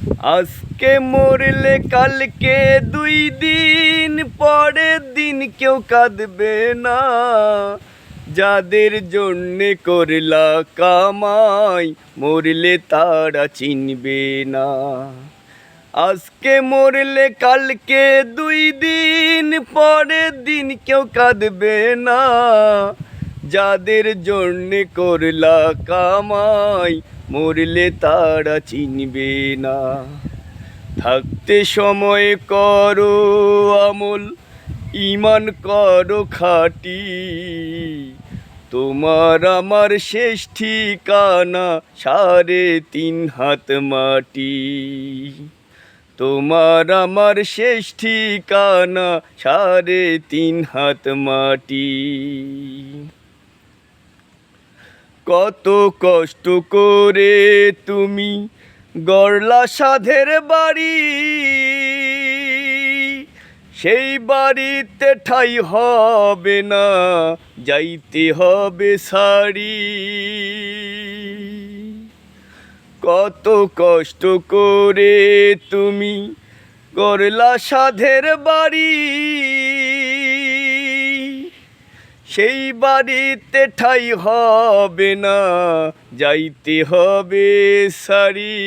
আজকে মরলে কালকে 2 দিন পরের দিন কেউ কাঁদবে না। যাদের জন্যে করলা কামাই মরলে তারা চিনবে না। আজকে মরলে কালকে 2 দিন পরের দিন কেউ কাঁদবে না। যাদের জন্যে করলা কামাই মরলে তারা চিনবে না। থাকতে সময় করো আমল, ঈমান করো খাঁটি। তোমার আমার শেষ ঠিকানা 3.5 হাত মাটি। তোমার আমার শেষ ঠিকানা 3.5 হাত মাটি। কত কষ্ট করে তুমি গড়লা সাধের বাড়ি, সেই বাড়িতে ঠাঁই হবে না, যাইতে হবে সারি। কত কষ্ট করে তুমি গড়লা সাধের বাড়ি, সেই বাড়িতে ঠাঁই হবে না, যাইতে হবে সারি।